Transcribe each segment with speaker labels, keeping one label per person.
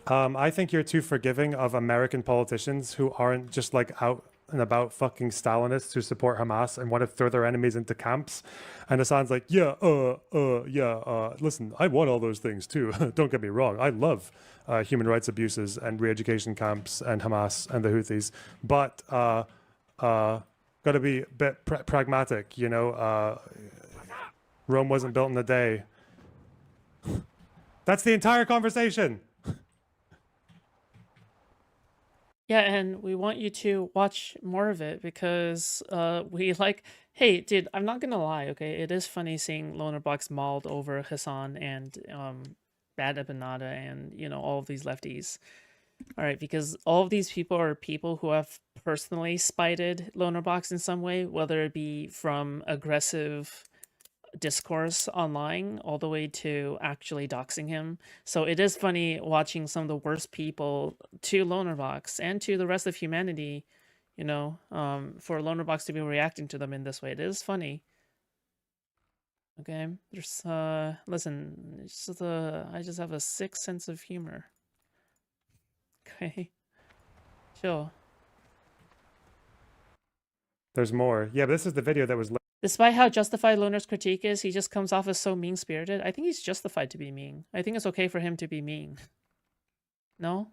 Speaker 1: I think you're too forgiving of American politicians who aren't just like out and about fucking Stalinists who support Hamas and want to throw their enemies into camps. And Hassan's like, yeah, listen, I want all those things too. Don't get me wrong. I love human rights abuses and re-education camps and Hamas and the Houthis, but got to be a bit pragmatic, you know. Rome wasn't built in a day. That's the entire conversation.
Speaker 2: Yeah, and we want you to watch more of it because we like, hey, dude, I'm not gonna lie, okay? It is funny seeing Lonerbox mauled over Hasan and BadEmpanada and, you know, all of these lefties. All right, because all of these people are people who have personally spited Lonerbox in some way, whether it be from aggressive discourse online all the way to actually doxing him. So it is funny watching some of the worst people to Lonerbox and to the rest of humanity, you know, for Lonerbox to be reacting to them in this way. It is funny. Okay, there's listen, it's just I just have a sick sense of humor. Okay, chill.
Speaker 1: There's more. Yeah, but this is the video that was.
Speaker 2: Despite how justified Loner's critique is, he just comes off as so mean-spirited. I think he's justified to be mean. I think it's okay for him to be mean. No?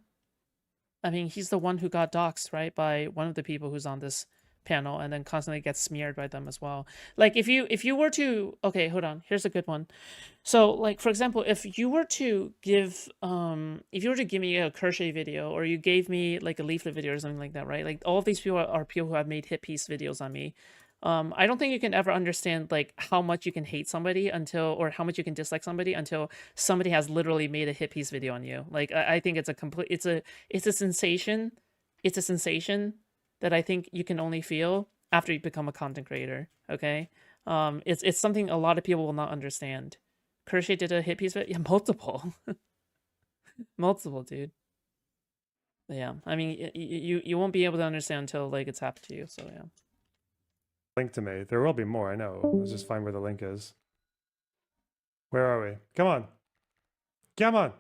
Speaker 2: I mean, he's the one who got doxxed, right, by one of the people who's on this panel and then constantly gets smeared by them as well. Like, if you were to... Okay, hold on. Here's a good one. So, like, for example, if you were to give... if you were to give me a crochet video or you gave me, like, a leaflet video or something like that, right? Like, all of these people are people who have made hit piece videos on me. I don't think you can ever understand like how much you can hate somebody until, or how much you can dislike somebody until somebody has literally made a hit piece video on you. Like I think it's a complete, it's a sensation. It's a sensation that I think you can only feel after you become a content creator. Okay, it's something a lot of people will not understand. Crochet did a hit piece video, yeah, multiple, multiple, dude. But yeah, I mean, you won't be able to understand until like it's happened to you. So yeah.
Speaker 1: Link to me. There will be more, I know. Let's just find where the link is. Where are we? Come on. Come on.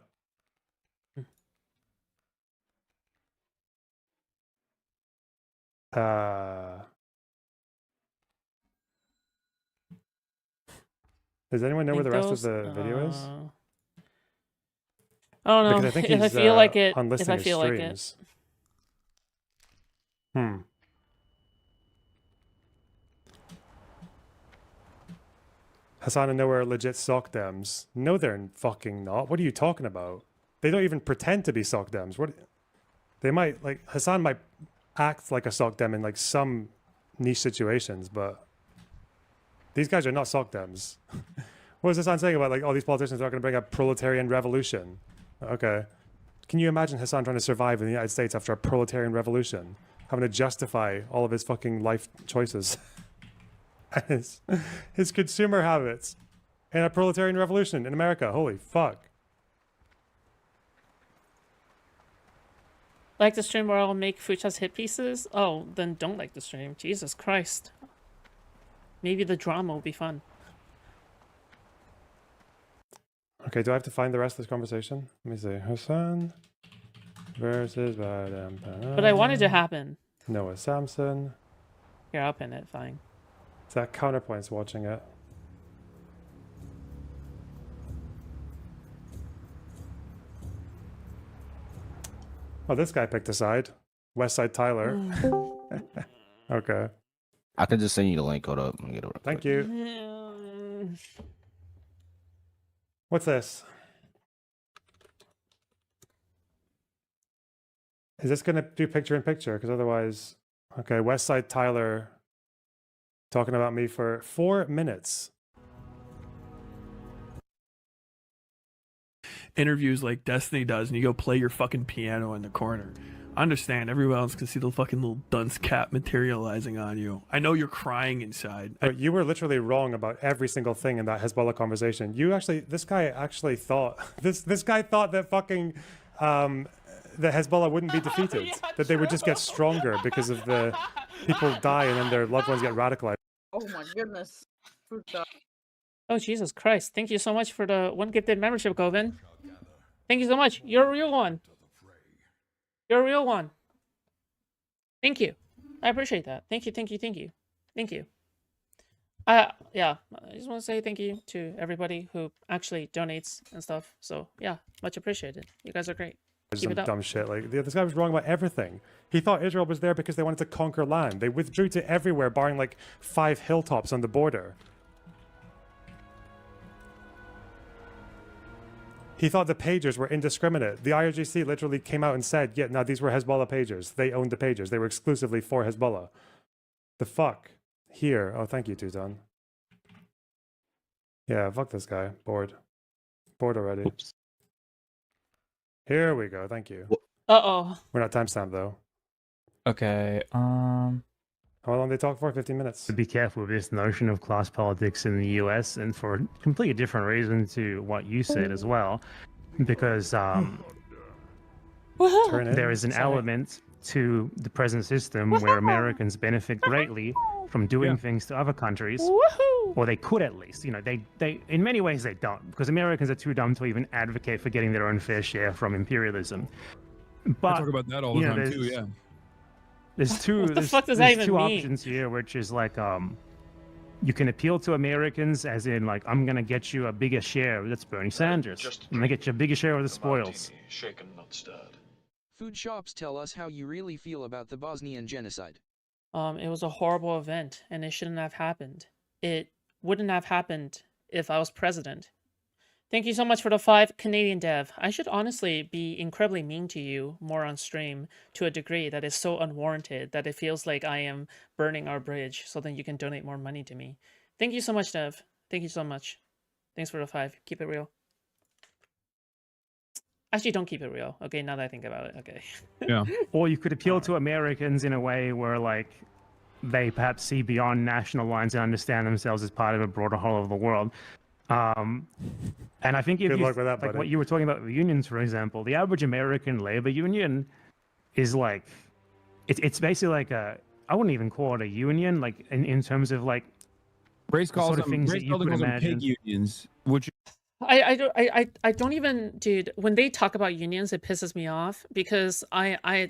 Speaker 1: Does anyone know where the rest of the video is?
Speaker 2: I don't know.
Speaker 1: Because I think
Speaker 2: if
Speaker 1: he's
Speaker 2: I feel like it,
Speaker 1: if
Speaker 2: I feel like it.
Speaker 1: Hasan and Noah are legit sock dems. No, they're fucking not. What are you talking about? They don't even pretend to be sock dems. What? They might, like, Hasan might act like a sock dem in like some niche situations, but these guys are not sock dems. What was Hasan saying about like all these politicians are going to bring a proletarian revolution? Okay. Can you imagine Hasan trying to survive in the United States after a proletarian revolution? Having to justify all of his fucking life choices. his consumer habits in a proletarian revolution in America. Holy fuck.
Speaker 2: Like the stream where I'll make Foodshops hit pieces? Oh, then don't like the stream. Jesus Christ. Maybe the drama will be fun.
Speaker 1: Okay, do I have to find the rest of this conversation? Let me see. Hasan versus BadEmpanada.
Speaker 2: But I want it to happen.
Speaker 1: Noah Samson.
Speaker 2: Here, I'll pin it. Fine.
Speaker 1: Is that Counterpoint's watching it? Oh, this guy picked a side. West Side Tyler. Okay.
Speaker 3: I can just send you the link. Hold up. Get it
Speaker 1: Thank you. What's this? Is this going to do picture in picture? Because otherwise... Okay, West Side Tyler talking about me for 4 minutes.
Speaker 4: Interviews like Destiny does, and you go play your fucking piano in the corner. I understand everyone else can see the fucking little dunce cap materializing on you. I know you're crying inside.
Speaker 1: But you were literally wrong about every single thing in that Hezbollah conversation. This guy actually thought this guy thought that fucking that Hezbollah wouldn't be defeated, yeah, that they would just get stronger because of the people die and then their loved ones get radicalized.
Speaker 5: Oh my goodness.
Speaker 2: Oh, Jesus Christ. Thank you so much for the 1 gifted membership, Govan. Thank you so much. You're a real one. You're a real one. Thank you. I appreciate that. Thank you. Yeah, I just want to say thank you to everybody who actually donates and stuff. So yeah, much appreciated. You guys are great. Keep it
Speaker 1: Some
Speaker 2: up.
Speaker 1: dumb shit. Like this guy was wrong about everything. He thought Israel was there because they wanted to conquer land. They withdrew to everywhere, barring like 5 hilltops on the border. He thought the pagers were indiscriminate. The IRGC literally came out and said, yeah, no, these were Hezbollah pagers. They owned the pagers. They were exclusively for Hezbollah. The fuck? Here. Oh, thank you, Tutan. Yeah, fuck this guy. Bored. Bored already.
Speaker 5: Oops.
Speaker 1: Here we go. Thank you.
Speaker 2: Uh-oh.
Speaker 1: We're not timestamped, though.
Speaker 5: Okay.
Speaker 1: How long they talk for? 15 minutes.
Speaker 6: To be careful with this notion of class politics in the US, and for a completely different reason to what you said as well, because
Speaker 2: Woohoo!
Speaker 1: Turn it.
Speaker 6: there is an
Speaker 2: Sorry.
Speaker 6: element to the present system where Americans benefit greatly from doing things to other countries,
Speaker 2: Woohoo!
Speaker 6: or they could at least. You know, they in many ways they don't, because Americans are too dumb to even advocate for getting their own fair share from imperialism. But
Speaker 7: I talk about that all the
Speaker 6: you know,
Speaker 7: time too.
Speaker 6: there's-
Speaker 7: Yeah.
Speaker 6: There's two.
Speaker 2: What the
Speaker 6: there's,
Speaker 2: fuck does
Speaker 6: there's
Speaker 2: that even
Speaker 6: two
Speaker 2: mean?
Speaker 6: options here, which is like you can appeal to Americans, as in like I'm gonna get you a bigger share. That's Bernie Sanders. I'm gonna get you a bigger share of the spoils.
Speaker 8: Shaken, not stirred.
Speaker 9: Foodshops, tell us how you really feel about the Bosnian genocide.
Speaker 2: It was a horrible event, and it shouldn't have happened. It wouldn't have happened if I was president. Thank you so much for the 5 Canadian dev. I should honestly be incredibly mean to you more on stream to a degree that is so unwarranted that it feels like I am burning our bridge, so then you can donate more money to me. Thank you so much, Dev. Thank you so much. Thanks for the 5. Keep it real. Actually, don't keep it real. Okay, now that I think about it. Okay.
Speaker 7: Yeah.
Speaker 6: Or you could appeal to Americans in a way where like they perhaps see beyond national lines and understand themselves as part of a broader whole of the world. And I think if
Speaker 1: Good
Speaker 6: you,
Speaker 1: luck with that,
Speaker 6: like
Speaker 1: buddy.
Speaker 6: what you were talking about with unions, for example, the average American labor union is like, it's basically like a, I wouldn't even call it a union, like in terms of like
Speaker 7: Brace calls
Speaker 6: sort of
Speaker 7: them,
Speaker 6: things
Speaker 7: Brace
Speaker 6: that you could
Speaker 7: calls them
Speaker 6: imagine.
Speaker 7: pig unions, which
Speaker 2: I don't even, dude, when they talk about unions, it pisses me off because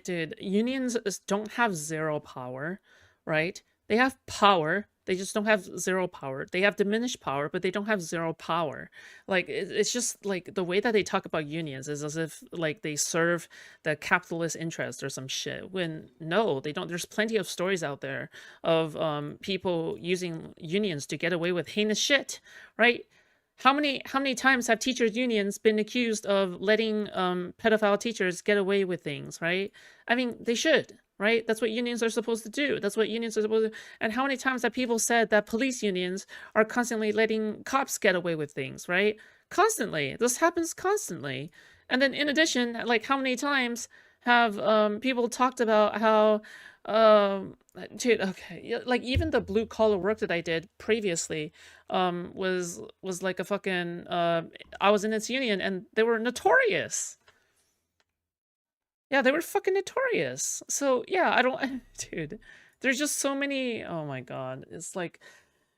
Speaker 2: dude, unions don't have zero power, right? They have power. They just don't have zero power. They have diminished power, but they don't have zero power. Like, it's just like the way that they talk about unions is as if like they serve the capitalist interest or some shit. When no, they don't. There's plenty of stories out there of people using unions to get away with heinous shit, right? How many times have teachers unions been accused of letting pedophile teachers get away with things, right? I mean, they should, right? That's what unions are supposed to do. That's what unions are supposed to. And how many times have people said that police unions are constantly letting cops get away with things, right? Constantly. This happens constantly. And then in addition, like how many times have people talked about how dude, okay, like even the blue collar work that I did previously was like a fucking I was in its union and they were notorious. Yeah, they were fucking notorious. So yeah, I don't dude, there's just so many. Oh my god, it's like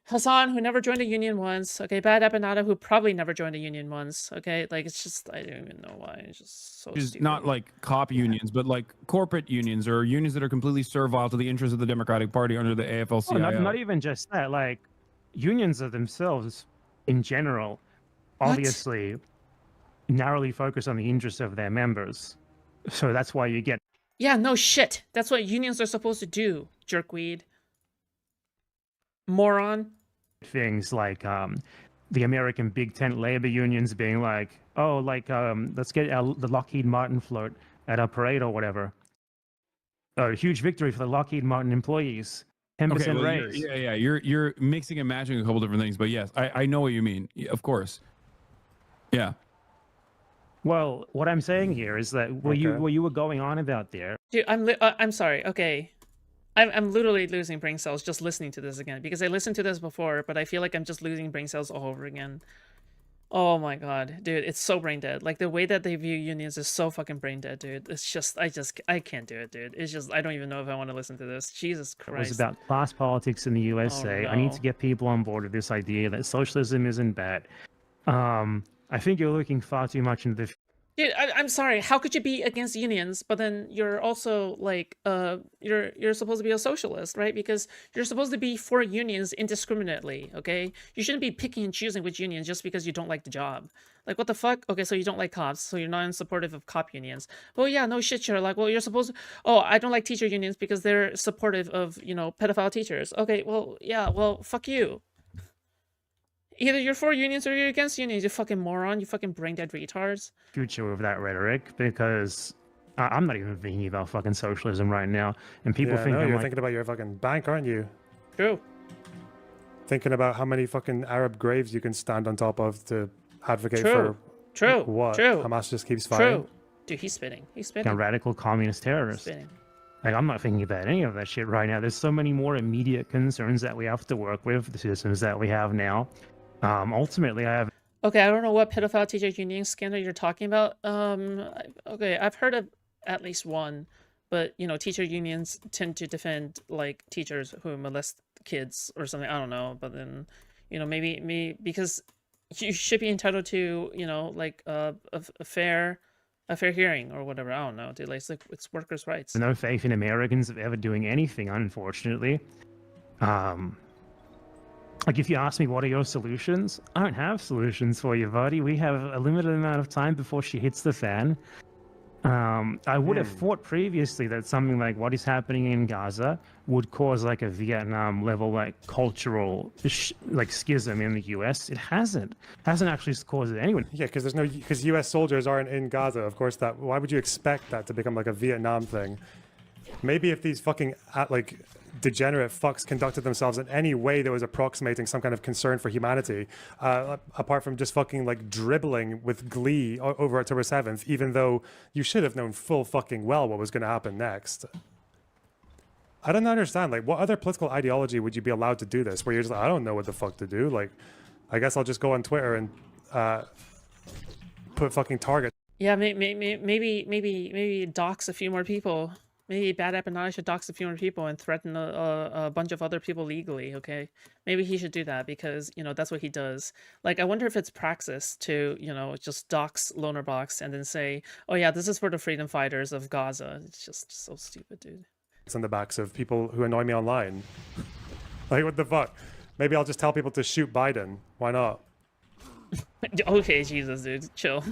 Speaker 2: Hasan, who never joined a union once. Okay, BadEmpanada, who probably never joined a union once. Okay, like it's just I don't even know why. It's just so
Speaker 7: is
Speaker 2: stupid.
Speaker 7: not like cop unions, but like corporate unions or unions that are completely servile to the interests of the Democratic Party under the AFL-CIO.
Speaker 6: Not even just that. Like unions are themselves, in general, obviously narrowly focus on the interests of their members. So that's why you get
Speaker 2: Yeah, no shit. That's what unions are supposed to do, jerkweed. Moron.
Speaker 6: things like the American Big Tent labor unions being like, oh, like let's get the Lockheed Martin float at a parade or whatever. A huge victory for the Lockheed Martin employees. 10%
Speaker 7: Okay, well,
Speaker 6: raise.
Speaker 7: you're mixing and matching a couple different things, but yes, I know what you mean. Yeah, of course. Yeah.
Speaker 6: Well, what I'm saying here is that what you were going on about there.
Speaker 2: Dude, I'm sorry. Okay. I'm literally losing brain cells just listening to this again because I listened to this before, but I feel like I'm just losing brain cells all over again. Oh my god, dude, it's so brain dead. Like the way that they view unions is so fucking brain dead, dude. It's just I can't do it, dude. It's just I don't even know if I want to listen to this. Jesus
Speaker 6: It
Speaker 2: Christ.
Speaker 6: was about class politics in the USA.
Speaker 2: Oh,
Speaker 6: I need
Speaker 2: no.
Speaker 6: to get people on board with this idea that socialism isn't bad. I think you're looking far too much into the
Speaker 2: Dude, I'm sorry. How could you be against unions, but then you're also like, you're supposed to be a socialist, right? Because you're supposed to be for unions indiscriminately, okay? You shouldn't be picking and choosing which unions just because you don't like the job. Like, what the fuck? Okay, so you don't like cops, so you're not in supportive of cop unions. Well, yeah, no shit, you're like, well, you're supposed to, oh, I don't like teacher unions because they're supportive of, you know, pedophile teachers. Okay, well, yeah, well, fuck you. Either you're for unions or you're against unions, you fucking moron, you fucking brain-dead retards.
Speaker 6: Future of that rhetoric, because I'm not even thinking about fucking socialism right now, and people
Speaker 1: Yeah,
Speaker 6: think
Speaker 1: no,
Speaker 6: I'm
Speaker 1: you're
Speaker 6: like,
Speaker 1: thinking about your fucking bank, aren't you?
Speaker 2: True.
Speaker 1: Thinking about how many fucking Arab graves you can stand on top of to advocate
Speaker 2: True.
Speaker 1: for
Speaker 2: True.
Speaker 1: what?
Speaker 2: True.
Speaker 1: Hamas just keeps fighting.
Speaker 2: True. Dude, he's spitting. He's
Speaker 6: a
Speaker 2: spitting.
Speaker 6: radical communist
Speaker 2: He's
Speaker 6: terrorist.
Speaker 2: spitting.
Speaker 6: Like, I'm not thinking about any of that shit right now. There's so many more immediate concerns that we have to work with, the systems that we have now. Ultimately, I have
Speaker 2: Okay, I don't know what pedophile teacher union scandal you're talking about. Okay, I've heard of at least one, but you know, teacher unions tend to defend like teachers who molest kids or something. I don't know, but then, you know, maybe because you should be entitled to, you know, like a fair hearing or whatever. I don't know, dude. Like, it's workers' rights.
Speaker 6: no faith in Americans of ever doing anything, unfortunately. Like, if you ask me what are your solutions, I don't have solutions for you, buddy. We have a limited amount of time before she hits the fan. I would have thought previously that something like what is happening in Gaza would cause like a Vietnam level like cultural like schism in the US. It hasn't actually caused it anyway.
Speaker 1: Yeah, because U.S. soldiers aren't in Gaza. Of course, why would you expect that to become like a Vietnam thing? Maybe if these fucking like degenerate fucks conducted themselves in any way that was approximating some kind of concern for humanity, apart from just fucking like dribbling with glee over October 7th, even though you should have known full fucking well what was going to happen next. I don't understand. Like, what other political ideology would you be allowed to do this? Where you're just like, I don't know what the fuck to do. Like, I guess I'll just go on Twitter and put fucking target.
Speaker 2: Yeah, maybe dox a few more people. Maybe BadEmpanada should dox a few more people and threaten a bunch of other people legally, okay? Maybe he should do that because, you know, that's what he does. Like, I wonder if it's praxis to, you know, just dox Lonerbox and then say, oh yeah, this is for the freedom fighters of Gaza. It's just so stupid, dude.
Speaker 1: It's on the backs of people who annoy me online. Like, what the fuck? Maybe I'll just tell people to shoot Biden. Why not?
Speaker 2: Okay, Jesus, dude, chill.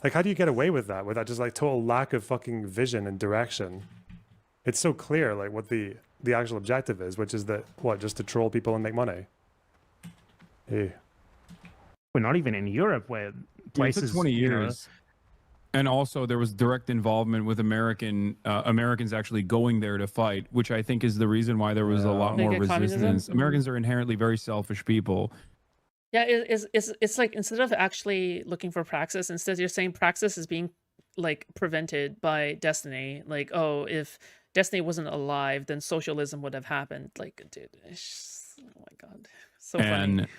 Speaker 1: Like, how do you get away with that? With that just like total lack of fucking vision and direction? It's so clear, like, what the actual objective is, which is that, what, just to troll people and make money? Hey.
Speaker 6: We're not even in Europe where places...
Speaker 7: It took 20
Speaker 6: you know,
Speaker 7: years. And also there was direct involvement with Americans actually going there to fight, which I think is the reason why there was a lot more resistance.
Speaker 2: Communism?
Speaker 7: Americans are inherently very selfish people.
Speaker 2: Yeah, it's like, instead of actually looking for praxis, instead you're saying praxis is being, like, prevented by destiny. Like, oh, if Destiny wasn't alive, then socialism would have happened. Like, dude, oh my god, so
Speaker 7: and
Speaker 2: funny.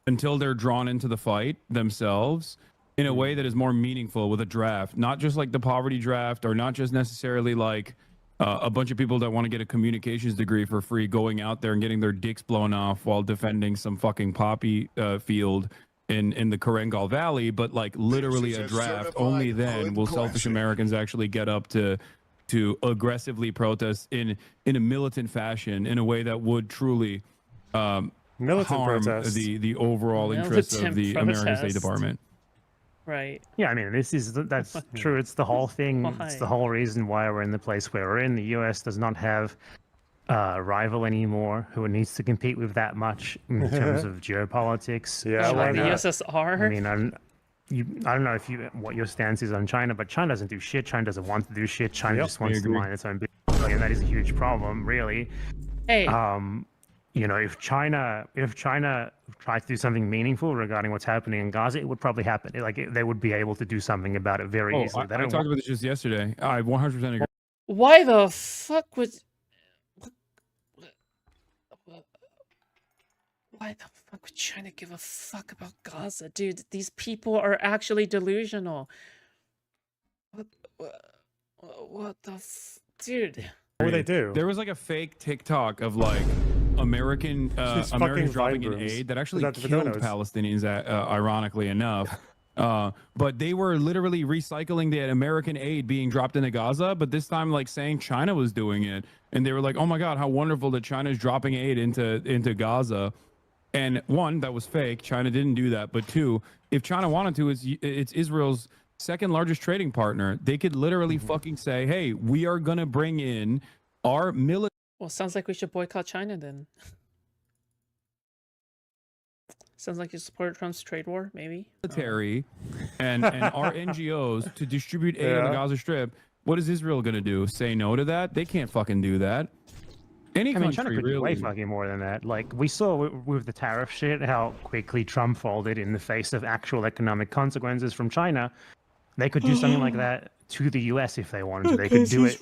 Speaker 7: Until they're drawn into the fight themselves in a way that is more meaningful with a draft, not just like the poverty draft, or not just necessarily like a bunch of people that want to get a communications degree for free going out there and getting their dicks blown off while defending some fucking poppy field in the Karengal Valley, but like literally a draft. Only then will selfish Americans actually get up to aggressively protest in a militant fashion, in a way that would truly
Speaker 1: Militant
Speaker 7: harm
Speaker 1: protest.
Speaker 7: the overall interests of the American State Department.
Speaker 2: Right.
Speaker 6: Yeah, I mean, that's true. It's the whole thing. It's the whole reason why we're in the place where we're in. The U.S. does not have a rival anymore who it needs to compete with that much in terms of geopolitics.
Speaker 1: Yeah,
Speaker 2: like the
Speaker 1: not?
Speaker 2: USSR.
Speaker 6: I mean, I don't know what your stance is on China, but China doesn't do shit. China doesn't want to do shit. China just wants to mind its own business, and that is a huge problem, really.
Speaker 2: Hey.
Speaker 6: You know, if China tried to do something meaningful regarding what's happening in Gaza, it would probably happen. They would be able to do something about it very easily.
Speaker 7: I talked about this just yesterday. I 100% agree.
Speaker 2: Why the fuck would... Why the fuck would China give a fuck about Gaza? Dude, these people are actually delusional. What the dude?
Speaker 1: What would they do?
Speaker 7: There was like a fake TikTok of like Americans dropping in aid that actually killed Palestinians, ironically enough. But they were literally recycling the American aid being dropped into Gaza, but this time like saying China was doing it, and they were like, "Oh my God, how wonderful that China's dropping aid into Gaza." And one, that was fake. China didn't do that. But two, if China wanted to, it's Israel's second largest trading partner. They could literally fucking say, "Hey, we are gonna bring in our military."
Speaker 2: Well, sounds like we should boycott China then. Sounds like you support Trump's trade war, maybe.
Speaker 7: And our NGOs to distribute aid on the Gaza Strip. What is Israel going to do? Say no to that? They can't fucking do that. Any
Speaker 6: I mean,
Speaker 7: country
Speaker 6: China could do way
Speaker 7: really.
Speaker 6: fucking more than that. Like, we saw with the tariff shit how quickly Trump folded in the face of actual economic consequences from China. They could do something like that to the US if they wanted to. They could do it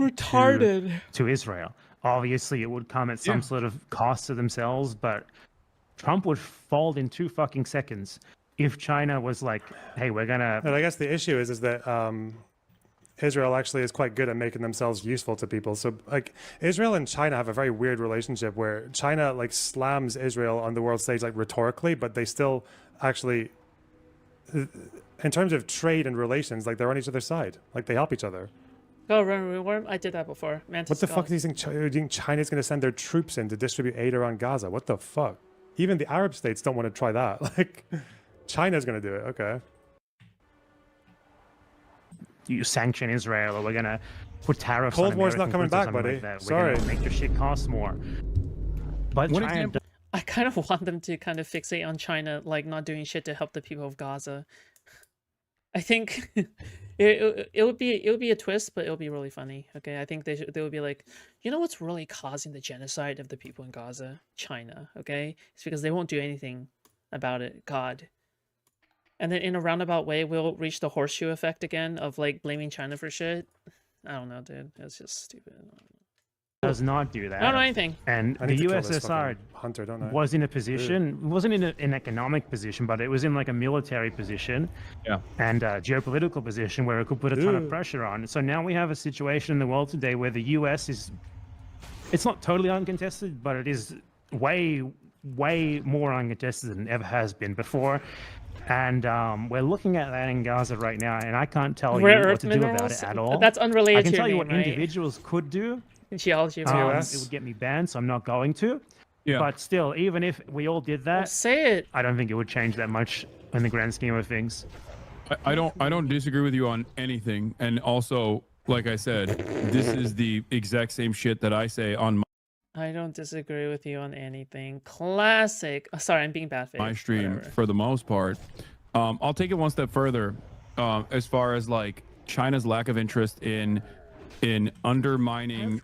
Speaker 6: to Israel. Obviously, it would come at some sort of cost to themselves, but Trump would fold in 2 fucking seconds if China was like, "Hey, we're gonna."
Speaker 1: And I guess the issue is that Israel actually is quite good at making themselves useful to people. So like Israel and China have a very weird relationship where China like slams Israel on the world stage like rhetorically, but they still actually, in terms of trade and relations, like they're on each other's side. Like they help each other.
Speaker 2: Go run worm. I did that before.
Speaker 1: What the fuck do you think? China's going to send their troops in to distribute aid around Gaza? What the fuck? Even the Arab states don't want to try that. Like, China's going to do it. Okay.
Speaker 6: You sanction Israel, or we're gonna put tariffs.
Speaker 1: Cold
Speaker 6: on
Speaker 1: War's not
Speaker 6: American
Speaker 1: coming
Speaker 6: goods or
Speaker 1: back,
Speaker 6: something
Speaker 1: buddy.
Speaker 6: Like that.
Speaker 1: Sorry.
Speaker 6: We're gonna make your shit cost more. But
Speaker 7: One
Speaker 6: China
Speaker 7: example-
Speaker 2: I kind of want them to kind of fixate on China, like not doing shit to help the people of Gaza. I think it would be a twist, but it'll be really funny. Okay, I think they would be like, you know what's really causing the genocide of the people in Gaza? China. Okay, it's because they won't do anything about it. God. And then in a roundabout way, we'll reach the horseshoe effect again of like blaming China for shit. I don't know, dude. It's just stupid.
Speaker 6: does not do that.
Speaker 2: I don't know anything.
Speaker 6: And
Speaker 1: I
Speaker 6: the
Speaker 1: need to kill this
Speaker 6: USSR
Speaker 1: fucking hunter, don't I?
Speaker 6: was in a position, wasn't in an economic position, but it was in like a military position and a geopolitical position where it could put a ton of pressure on. So now we have a situation in the world today where the US is, it's not totally uncontested, but it is way more uncontested than it ever has been before. And we're looking at that in Gaza right now, and I can't tell you
Speaker 2: Rare
Speaker 6: what
Speaker 2: earth
Speaker 6: to do about
Speaker 2: minerals?
Speaker 6: it at all.
Speaker 2: That's unrelated
Speaker 6: I can
Speaker 2: to
Speaker 6: tell
Speaker 2: your
Speaker 6: you
Speaker 2: name,
Speaker 6: what
Speaker 2: right?
Speaker 6: individuals could do.
Speaker 2: Geology of
Speaker 6: It
Speaker 2: US.
Speaker 6: would get me banned, so I'm not going to.
Speaker 7: Yeah.
Speaker 6: But still, even if we all did
Speaker 2: Well,
Speaker 6: that,
Speaker 2: say it.
Speaker 6: I don't think it would change that much in the grand scheme of things.
Speaker 7: I don't disagree with you on anything. And also, like I said, this is the exact same shit that I say on
Speaker 2: I don't disagree with you on anything. Classic. Oh, sorry, I'm being bad faith.
Speaker 7: my stream
Speaker 2: Whatever.
Speaker 7: for the most part. I'll take it one step further, as far as like China's lack of interest in undermining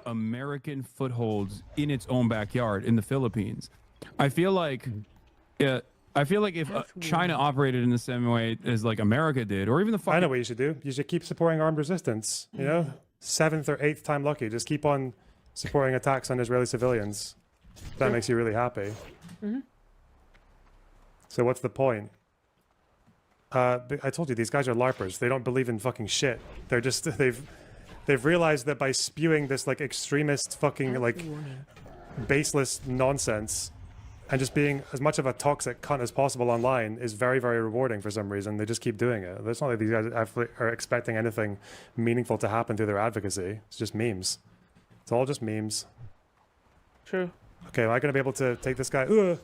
Speaker 7: American footholds in its own backyard in the Philippines. I feel like if China operated in the same way as like America did, or even the
Speaker 1: I know what you should do. You should keep supporting armed resistance. You know, 7th or 8th time lucky. Just keep on supporting attacks on Israeli civilians. That makes you really happy. So what's the point? I told you these guys are LARPers. They don't believe in fucking shit. They're just they've realized that by spewing this like extremist fucking like baseless nonsense and just being as much of a toxic cunt as possible online is very, very rewarding for some reason. They just keep doing it. It's not like these guys are expecting anything meaningful to happen through their advocacy. It's just memes. It's all just memes.
Speaker 2: True.
Speaker 1: Okay, am I going to be able to take this guy? Ugh.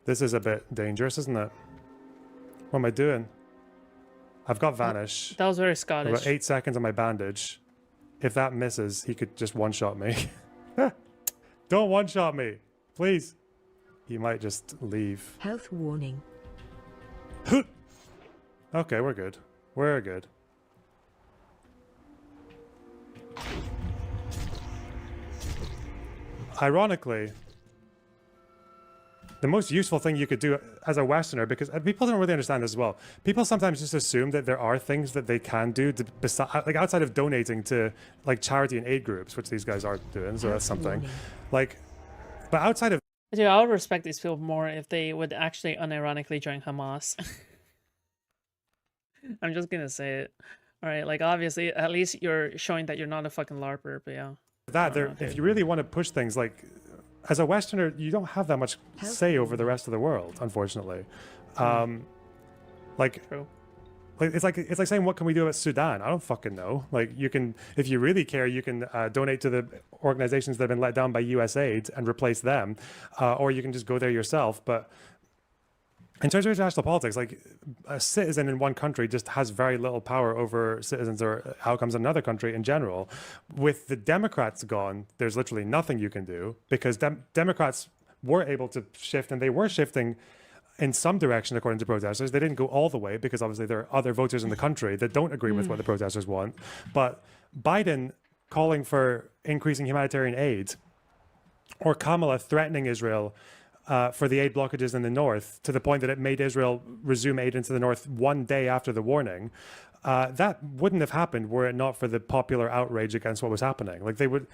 Speaker 1: This is a bit dangerous, isn't it? What am I doing? I've got Vanish.
Speaker 2: That was very
Speaker 1: I've
Speaker 2: Scottish.
Speaker 1: got 8 seconds on my bandage. If that misses, he could just one-shot me. Don't one-shot me, please. He might just leave.
Speaker 5: Health warning.
Speaker 1: Okay, we're good. We're good. Ironically, the most useful thing you could do as a Westerner, because people don't really understand this as well. People sometimes just assume that there are things that they can do to, like outside of donating to like charity and aid groups, which these guys are doing, so that's something. Like, but outside of
Speaker 2: Dude, I would respect these people more if they would actually unironically join Hamas. I'm just gonna say it. All right, like obviously, at least you're showing that you're not a fucking LARPer, but yeah.
Speaker 1: that, there, if you really want to push things, like as a Westerner, you don't have that much say over the rest of the world, unfortunately. Like,
Speaker 2: True.
Speaker 1: it's like saying, what can we do about Sudan? I don't fucking know. Like, you can, if you really care, you can donate to the organizations that have been let down by US aid and replace them, or you can just go there yourself. But in terms of international politics, like, a citizen in one country just has very little power over citizens or outcomes in another country in general. With the Democrats gone, there's literally nothing you can do, because Democrats were able to shift, and they were shifting in some direction according to protesters. They didn't go all the way, because obviously there are other voters in the country that don't agree with what the protesters want. But Biden calling for increasing humanitarian aid, or Kamala threatening Israel for the aid blockages in the north, to the point that it made Israel resume aid into the north one day after the warning, that wouldn't have happened were it not for the popular outrage against what was happening. Like, they would,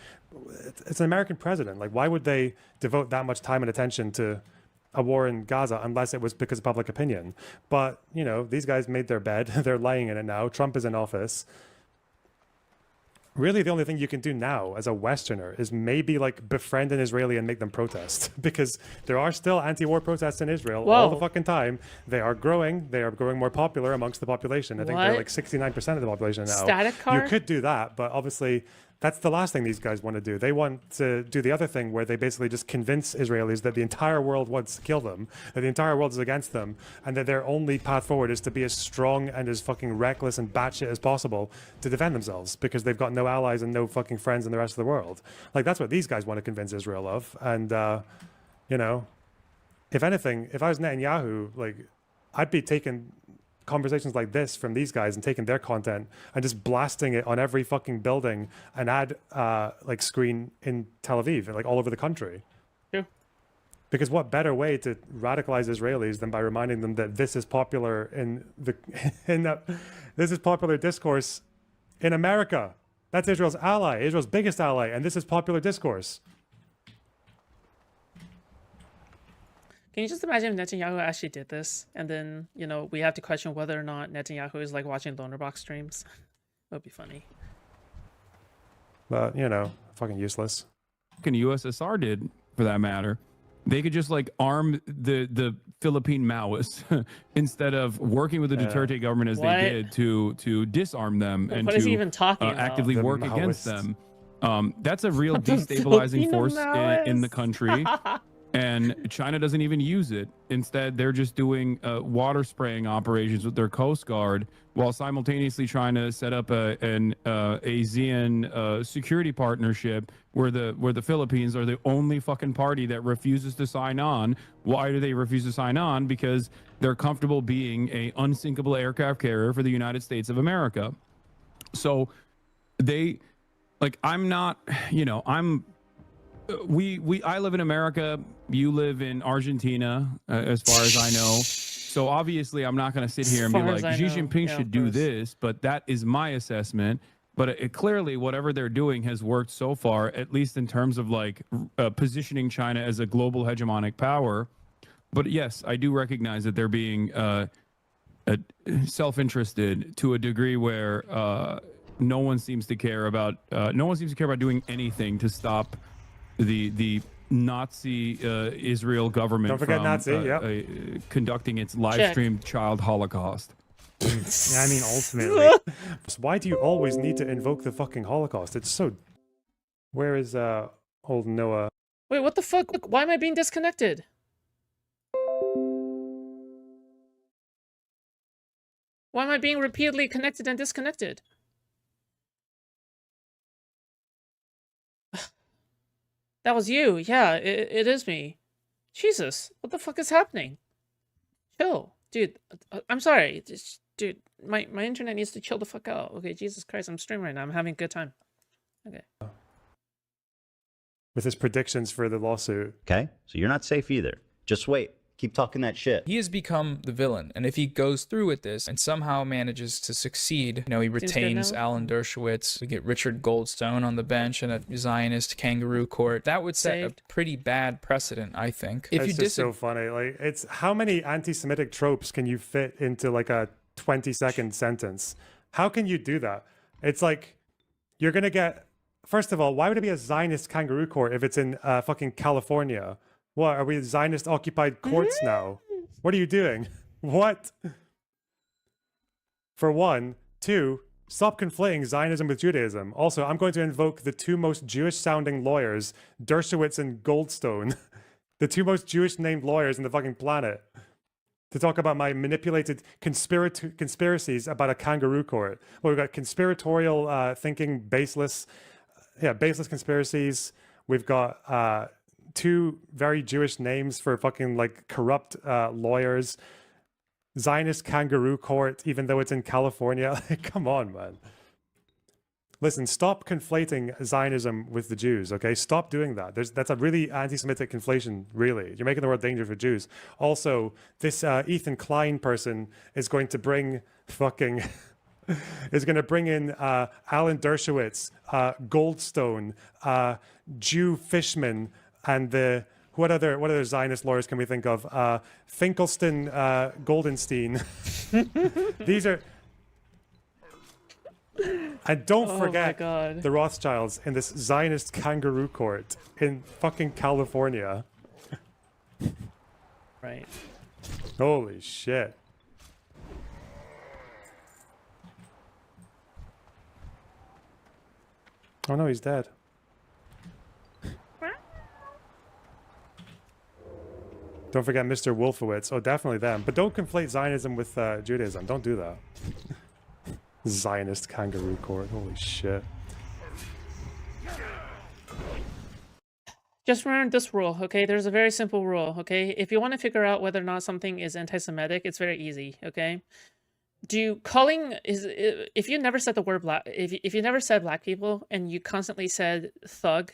Speaker 1: it's an American president. Like, why would they devote that much time and attention to a war in Gaza unless it was because of public opinion? But, you know, these guys made their bed. They're lying in it now. Trump is in office. Really, the only thing you can do now as a Westerner is maybe like befriend an Israeli and make them protest, because there are still anti-war protests in Israel all the fucking time. They are growing. They are growing more popular amongst the population. I think they're like 69% of the population now.
Speaker 2: Static car?
Speaker 1: You could do that, but obviously that's the last thing these guys want to do. They want to do the other thing, where they basically just convince Israelis that the entire world wants to kill them, that the entire world is against them, and that their only path forward is to be as strong and as fucking reckless and batshit as possible to defend themselves, because they've got no allies and no fucking friends in the rest of the world. Like, that's what these guys want to convince Israel of. And, you know, if anything, if I was Netanyahu, like, I'd be taking conversations like this from these guys and taking their content and just blasting it on every fucking building and ad like screen in Tel Aviv, like all over the country.
Speaker 2: True.
Speaker 1: Because what better way to radicalize Israelis than by reminding them that this is popular in the this is popular discourse in America. That's Israel's ally, Israel's biggest ally, and this is popular discourse.
Speaker 2: Can you just imagine if Netanyahu actually did this, and then, you know, we have to question whether or not Netanyahu is like watching Lonerbox streams? That would be funny.
Speaker 1: But, you know, fucking useless.
Speaker 7: Fucking USSR did, for that matter. They could just like arm the Philippine Maoists instead of working with the Duterte government as they did to disarm them and
Speaker 2: what
Speaker 7: to
Speaker 2: is he even talking about?
Speaker 7: actively
Speaker 1: The
Speaker 7: work
Speaker 1: Maoists.
Speaker 7: against them. That's a real destabilizing
Speaker 2: Filipino
Speaker 7: force in the
Speaker 2: Maoists.
Speaker 7: country. And China doesn't even use it. Instead, they're just doing water spraying operations with their Coast Guard, while simultaneously trying to set up an ASEAN security partnership where the Philippines are the only fucking party that refuses to sign on. Why do they refuse to sign on? Because they're comfortable being a unsinkable aircraft carrier for the United States of America. So they, like, I'm not, you know, I live in America, you live in Argentina, as far as I know. So obviously I'm not going to sit here and be like, Xi Jinping should do this, but that is my assessment. But it clearly, whatever they're doing has worked so far, at least in terms of like positioning China as a global hegemonic power. But yes, I do recognize that they're being self-interested to a degree where no one seems to care about doing anything to stop the Nazi Israel government
Speaker 1: Don't forget
Speaker 7: from
Speaker 1: Nazi,
Speaker 7: conducting its live streamed child Holocaust.
Speaker 6: Yeah, I mean, ultimately,
Speaker 1: Why do you always need to invoke the fucking Holocaust? It's so... Where is old Noah?
Speaker 2: Wait, what the fuck? Look, why am I being disconnected? Why am I being repeatedly connected and disconnected? That was you. Yeah, it is me. Jesus, what the fuck is happening? Chill. Dude, I'm sorry. Dude, my internet needs to chill the fuck out. Okay, Jesus Christ, I'm streaming right now. I'm having a good time. Okay.
Speaker 1: With his predictions for the lawsuit.
Speaker 5: Okay? So you're not safe either. Just wait. Keep talking that shit.
Speaker 8: He has become the villain, and if he goes through with this and somehow manages to succeed, you know, he retains Alan Dershowitz, we get Richard Goldstone on the bench in a Zionist kangaroo court. That would set a pretty bad precedent, I think. If
Speaker 1: It's
Speaker 8: you
Speaker 1: just so funny. Like, it's how many anti-Semitic tropes can you fit into like a 20-second sentence? How can you do that? It's like you're gonna get. First of all, why would it be a Zionist kangaroo court if it's in fucking California? What, are we Zionist occupied courts now? What are you doing? What? for one. Two, stop conflating Zionism with Judaism. Also, I'm going to invoke the two most Jewish-sounding lawyers, Dershowitz and Goldstone, the two most Jewish-named lawyers in the fucking planet, to talk about my manipulated conspiracies about a kangaroo court. Well, we've got conspiratorial thinking, baseless conspiracies. We've got two very Jewish names for fucking like corrupt lawyers. Zionist kangaroo court, even though it's in California. Come on, man. Listen, stop conflating Zionism with the Jews, okay? Stop doing that. That's a really anti-Semitic conflation, really. You're making the world dangerous for Jews. Also, this Ethan Klein person is going to bring fucking... is going to bring in Alan Dershowitz, Goldstone, Jew Fishman, and the... What other Zionist lawyers can we think of? Finkelstein, Goldenstein. These are... And don't forget the Rothschilds in this Zionist kangaroo court in fucking California.
Speaker 2: Right.
Speaker 1: Holy shit. Oh no, he's dead. Don't forget Mr. Wolfowitz. Oh, definitely them. But don't conflate Zionism with Judaism. Don't do that. Zionist kangaroo court. Holy shit.
Speaker 2: Just remember this rule, okay? There's a very simple rule, okay? If you want to figure out whether or not something is anti-Semitic, it's very easy, okay? If you never said the word black, if you never said black people and you constantly said thug,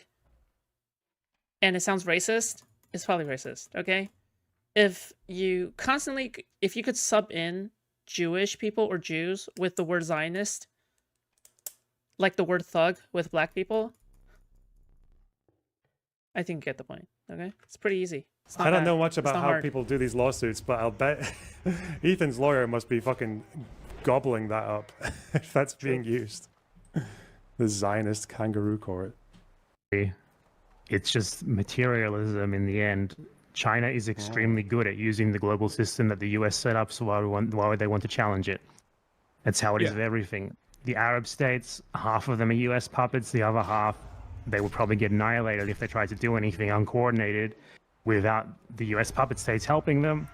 Speaker 2: and it sounds racist, it's probably racist, okay? If you could sub in Jewish people or Jews with the word Zionist, like the word thug with black people, I think you get the point, okay? It's pretty easy.
Speaker 1: I don't know much about how people do these lawsuits, but I'll bet Ethan's lawyer must be fucking gobbling that up if that's being used. The Zionist kangaroo court.
Speaker 6: It's just materialism in the end. China is extremely good at using the global system that the US set up, so why would they want to challenge it? That's how it is with everything. The Arab states, half of them are US puppets, the other half, they would probably get annihilated if they tried to do anything uncoordinated without the US puppet states helping them.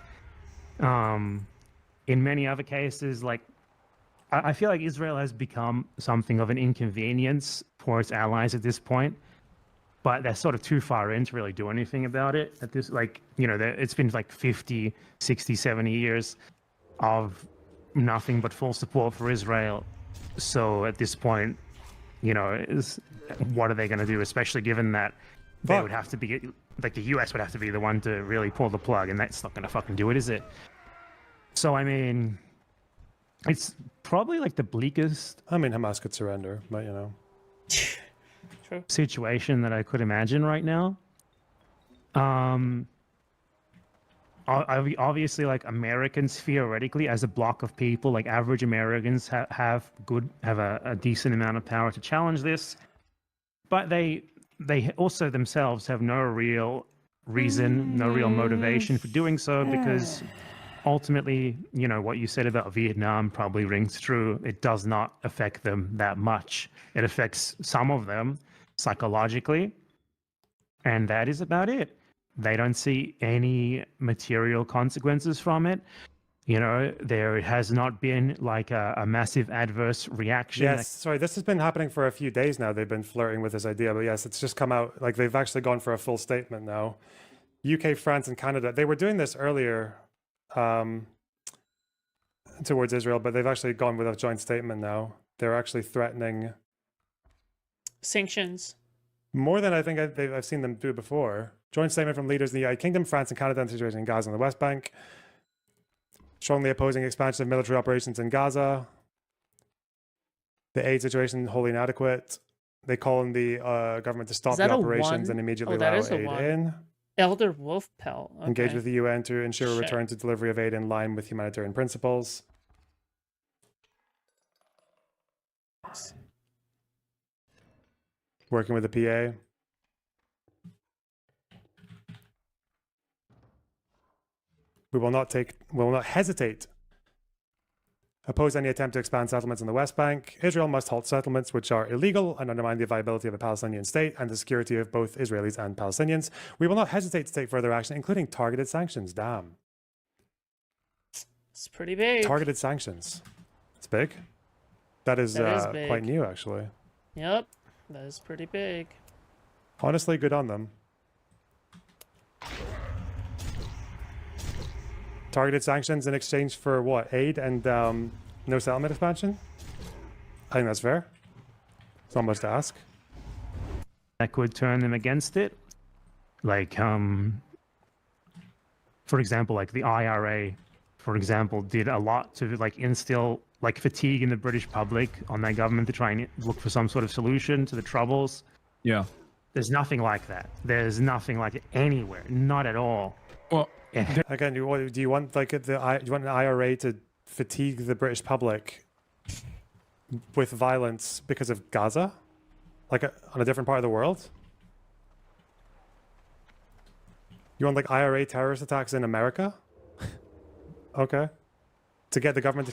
Speaker 6: In many other cases, like, I feel like Israel has become something of an inconvenience for its allies at this point. But they're sort of too far in to really do anything about it. At this, like, you know, it's been like 50, 60, 70 years of nothing but full support for Israel. So at this point, you know, what are they going to do? Especially given that they would have to be, like, the US would have to be the one to really pull the plug, and that's not going to fucking do it, is it? So, I mean, it's probably like the bleakest...
Speaker 1: I mean, Hamas could surrender, but, you know...
Speaker 6: situation that I could imagine right now. Obviously, like, Americans theoretically, as a block of people, like average Americans, have a decent amount of power to challenge this, but they also themselves have no real reason, no real motivation for doing so, because ultimately, you know, what you said about Vietnam probably rings true. It does not affect them that much. It affects some of them psychologically, and that is about it. They don't see any material consequences from it. You know, there has not been like a massive adverse reaction.
Speaker 1: Yes, sorry, this has been happening for a few days now. They've been flirting with this idea, but yes, it's just come out, like, they've actually gone for a full statement now. UK, France, and Canada, they were doing this earlier towards Israel, but they've actually gone with a joint statement now. They're actually threatening
Speaker 2: sanctions
Speaker 1: more than I think I've seen them do before. Joint statement from leaders in the United Kingdom, France, and Canada on the situation in Gaza and the West Bank. Strongly opposing expansion of military operations in Gaza. The aid situation wholly inadequate. They call on the government to stop the operations and immediately allow aid in.
Speaker 2: Elder Wolfpelt. Okay.
Speaker 1: Engage with the UN to ensure a return to delivery of aid in line with humanitarian principles. Working with the PA. We will not hesitate Oppose any attempt to expand settlements in the West Bank. Israel must halt settlements which are illegal and undermine the viability of a Palestinian state and the security of both Israelis and Palestinians. We will not hesitate to take further action, including targeted sanctions. Damn.
Speaker 2: It's pretty big.
Speaker 1: Targeted sanctions. It's big. That is
Speaker 2: big.
Speaker 1: quite new, actually.
Speaker 2: Yep, that is pretty big.
Speaker 1: Honestly, good on them. Targeted sanctions in exchange for what? Aid and no settlement expansion? I think that's fair. It's not much to ask.
Speaker 6: That could turn them against it. Like, for example, like the IRA, for example, did a lot to like instill like fatigue in the British public on their government to try and look for some sort of solution to the troubles.
Speaker 7: Yeah.
Speaker 6: There's nothing like that. There's nothing like it anywhere. Not at all.
Speaker 7: Well,
Speaker 1: again, do you want like do you want an IRA to fatigue the British public with violence because of Gaza, like on a different part of the world? You want like IRA terrorist attacks in America? Okay, to get the government to.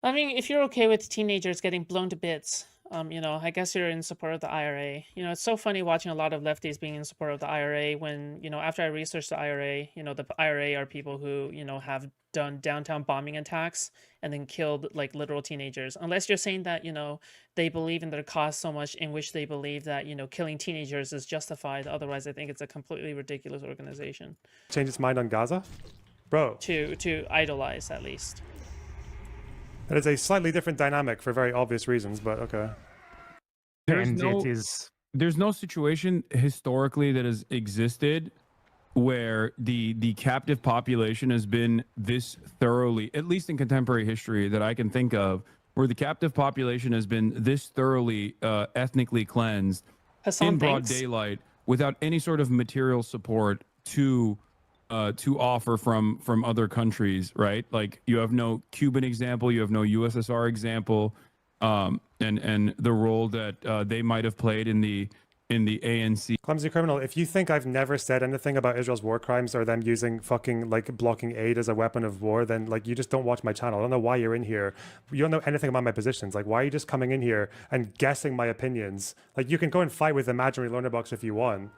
Speaker 2: I mean, if you're okay with teenagers getting blown to bits, you know, I guess you're in support of the IRA. You know, it's so funny watching a lot of lefties being in support of the IRA when, you know, after I researched the IRA, you know, the IRA are people who, you know, have done downtown bombing attacks and then killed like literal teenagers. Unless you're saying that, you know, they believe in their cause so much in which they believe that, you know, killing teenagers is justified. Otherwise, I think it's a completely ridiculous organization.
Speaker 1: Change its mind on Gaza? Bro.
Speaker 2: To idolize, at least.
Speaker 1: That is a slightly different dynamic for very obvious reasons, but okay.
Speaker 7: There's no situation historically that has existed where the captive population has been this thoroughly, at least in contemporary history that I can think of, where the captive population has been this thoroughly ethnically cleansed
Speaker 2: Hasan,
Speaker 7: in broad daylight without any sort of material support to offer from other countries, right? Like you have no Cuban example, you have no USSR example, and the role that they might have played in the ANC.
Speaker 1: Clumsy criminal, if you think I've never said anything about Israel's war crimes or them using fucking like blocking aid as a weapon of war, then like you just don't watch my channel. I don't know why you're in here. You don't know anything about my positions. Like why are you just coming in here and guessing my opinions? Like you can go and fight with imaginary Lonerbox if you want.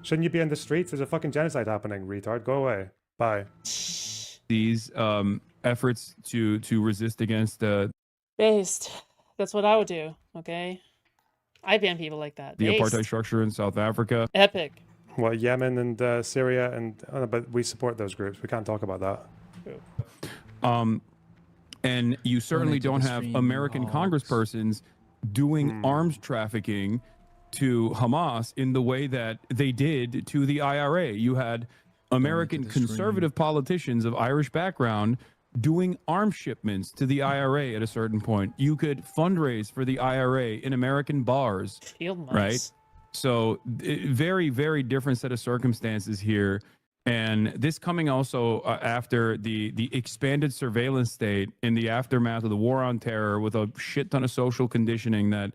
Speaker 1: Shouldn't you be in the streets? There's a fucking genocide happening, retard. Go away. Bye.
Speaker 7: These efforts to resist against
Speaker 2: Based. That's what I would do, okay? I ban people like that.
Speaker 7: the apartheid structure in South Africa.
Speaker 2: Epic.
Speaker 1: What, Yemen and Syria and but we support those groups. We can't talk about that.
Speaker 2: True.
Speaker 7: And you certainly don't have American congresspersons doing arms trafficking to Hamas in the way that they did to the IRA. You had American conservative politicians of Irish background doing arms shipments to the IRA at a certain point. You could fundraise for the IRA in American bars, right? So very, very different set of circumstances here. And this coming also after the expanded surveillance state in the aftermath of the war on terror with a shit ton of social conditioning that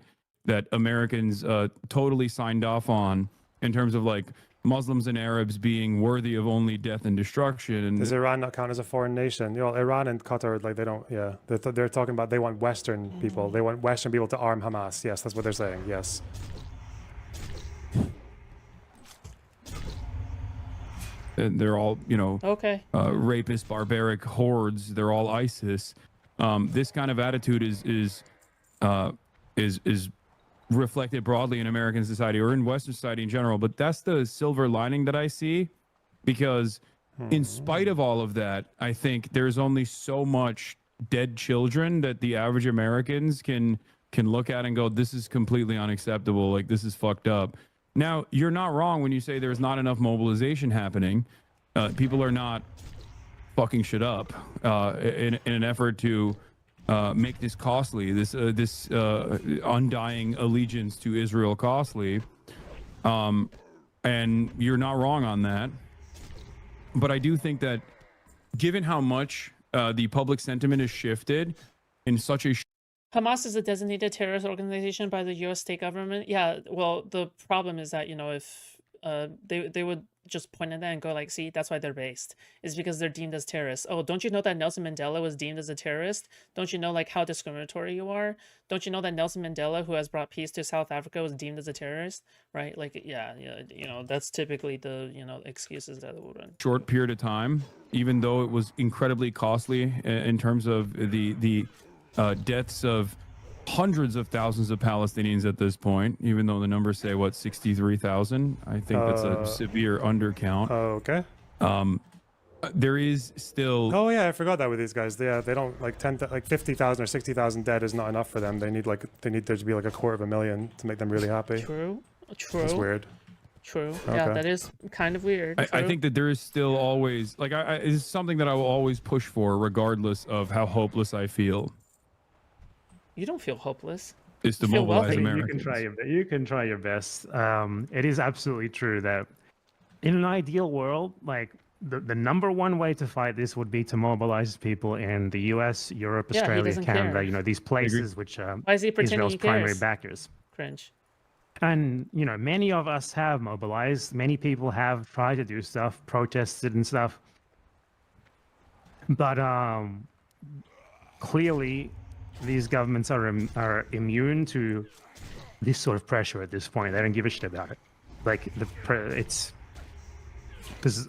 Speaker 7: Americans totally signed off on in terms of like Muslims and Arabs being worthy of only death and destruction. And
Speaker 1: does Iran not count as a foreign nation? You know, Iran and Qatar, like they don't, yeah. They're talking about they want Western people. They want Western people to arm Hamas. Yes, that's what they're saying. Yes.
Speaker 7: And they're all, you know, rapist, barbaric hordes. They're all ISIS. This kind of attitude is reflected broadly in American society or in Western society in general. But that's the silver lining that I see, because in spite of all of that, I think there's only so much dead children that the average Americans can look at and go, this is completely unacceptable. Like, this is fucked up. Now, you're not wrong when you say there's not enough mobilization happening. People are not fucking shit up in an effort to make this costly, this undying allegiance to Israel costly. And you're not wrong on that. But I do think that given how much the public sentiment has shifted in such a
Speaker 2: Hamas is a designated terrorist organization by the U.S. state government. Yeah, well, the problem is that, you know, if they would just point at that and go like, see, that's why they're based. It's because they're deemed as terrorists. Oh, don't you know that Nelson Mandela was deemed as a terrorist? Don't you know like how discriminatory you are? Don't you know that Nelson Mandela, who has brought peace to South Africa, was deemed as a terrorist? Right? Like, yeah, you know, that's typically the, you know, excuses that it would run.
Speaker 7: Short period of time, even though it was incredibly costly in terms of the deaths of hundreds of thousands of Palestinians at this point, even though the numbers say, what, 63,000? I think that's a severe undercount.
Speaker 1: Okay.
Speaker 7: There is still...
Speaker 1: Oh, yeah, I forgot that with these guys. They don't, like, 50,000 or 60,000 dead is not enough for them. They need there to be, like, 250,000 to make them really happy.
Speaker 2: True.
Speaker 1: That's weird.
Speaker 2: True.
Speaker 1: Okay.
Speaker 2: Yeah, that is kind of weird.
Speaker 7: I think that there is still always... Like, it's something that I will always push for, regardless of how hopeless I feel.
Speaker 2: You don't feel hopeless.
Speaker 7: Is to
Speaker 2: You feel
Speaker 7: mobilize
Speaker 2: wealthy.
Speaker 7: Americans.
Speaker 6: You can try your best. It is absolutely true that in an ideal world, like the number one way to fight this would be to mobilize people in the US, Europe,
Speaker 2: Yeah, he
Speaker 6: Australia,
Speaker 2: doesn't
Speaker 6: Canada,
Speaker 2: care.
Speaker 6: you know, these places which are
Speaker 2: Why is he pretending
Speaker 6: Israel's
Speaker 2: he
Speaker 6: primary
Speaker 2: cares?
Speaker 6: backers.
Speaker 2: Cringe.
Speaker 6: And, you know, many of us have mobilized. Many people have tried to do stuff, protested and stuff. But clearly, these governments are immune to this sort of pressure at this point. They don't give a shit about it. Like, it's... Because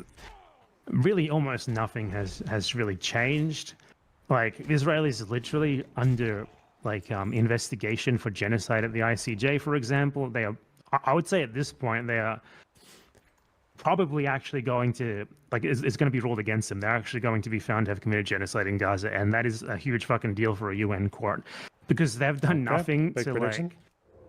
Speaker 6: really almost nothing has really changed. Like, Israel is literally under... like investigation for genocide at the ICJ, for example. They are, I would say at this point, they are probably actually going to, like, it's going to be ruled against them. They're actually going to be found to have committed genocide in Gaza, and that is a huge fucking deal for a UN court, because they've done nothing
Speaker 1: Big
Speaker 6: to
Speaker 1: prediction.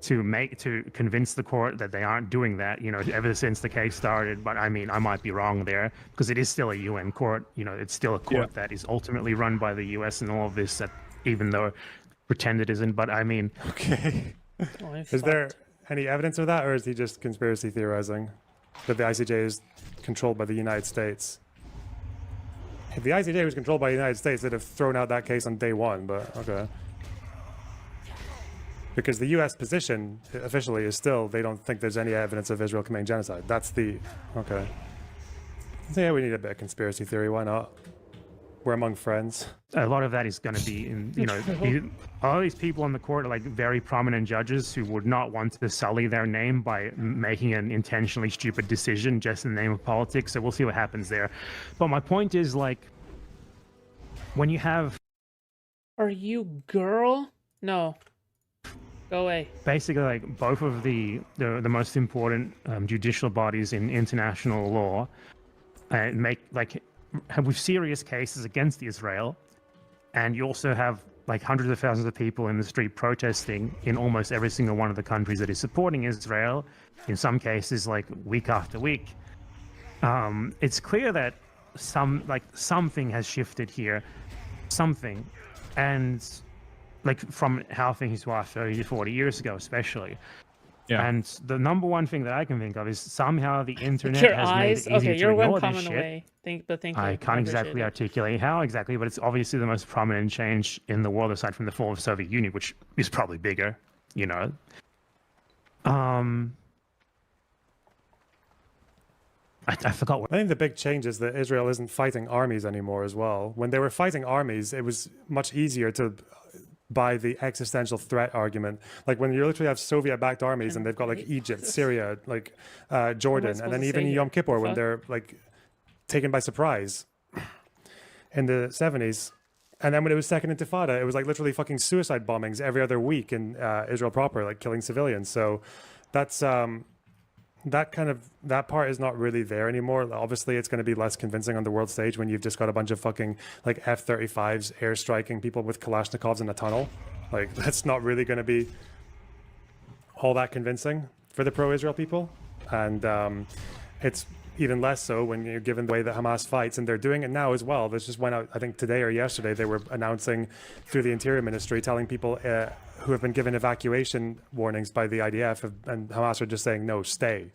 Speaker 6: to convince the court that they aren't doing that, you know, ever since the case started. But I mean, I might be wrong there, because it is still a UN court. You know, it's still a court that is ultimately run by the US and all of this, that even though pretend it isn't. But I mean,
Speaker 1: Okay.
Speaker 2: Oh,
Speaker 1: Is there any evidence of that, or is he just conspiracy theorizing that the ICJ is controlled by the United States? If the ICJ was controlled by the United States, they'd have thrown out that case on day one, but okay. Because the US position officially is still, they don't think there's any evidence of Israel committing genocide. That's the, okay. So yeah, we need a bit of conspiracy theory, why not? We're among friends.
Speaker 6: a lot of that is going to be in, you know, all these people on the court are like very prominent judges who would not want to sully their name by making an intentionally stupid decision just in the name of politics. So we'll see what happens there. But my point is, like, when you have...
Speaker 2: Are you girl? No. Go away.
Speaker 6: Basically, like, both of the most important judicial bodies in international law make, like, with serious cases against Israel, and you also have like hundreds of thousands of people in the street protesting in almost every single one of the countries that is supporting Israel, in some cases like week after week. It's clear that something has shifted here, something, and like from how things were 30 to 40 years ago, especially.
Speaker 7: Yeah.
Speaker 6: And the number one thing that I can think of is somehow the internet
Speaker 2: Your
Speaker 6: has
Speaker 2: eyes.
Speaker 6: made it easier
Speaker 2: Okay,
Speaker 6: to
Speaker 2: you're one
Speaker 6: ignore this
Speaker 2: comment
Speaker 6: shit.
Speaker 2: away. Thank you.
Speaker 6: I can't exactly articulate how exactly, but it's obviously the most prominent change in the world aside from the fall of the Soviet Union, which is probably bigger, you know. I forgot what...
Speaker 1: I think the big change is that Israel isn't fighting armies anymore as well. When they were fighting armies, it was much easier to buy the existential threat argument. Like when you literally have Soviet-backed armies and they've got like Egypt, Syria, like Jordan, and then even Yom Kippur when they're like taken by surprise in the 70s. And then when it was Second Intifada, it was like literally fucking suicide bombings every other week in Israel proper, like killing civilians. So that's that part is not really there anymore. Obviously, it's going to be less convincing on the world stage when you've just got a bunch of fucking like F-35s airstriking people with Kalashnikovs in a tunnel. Like that's not really going to be all that convincing for the pro-Israel people, and it's even less so when you're given the way that Hamas fights, and they're doing it now as well. This just went out, I think today or yesterday, they were announcing through the Interior Ministry, telling people who have been given evacuation warnings by the IDF, and Hamas are just saying, no, stay,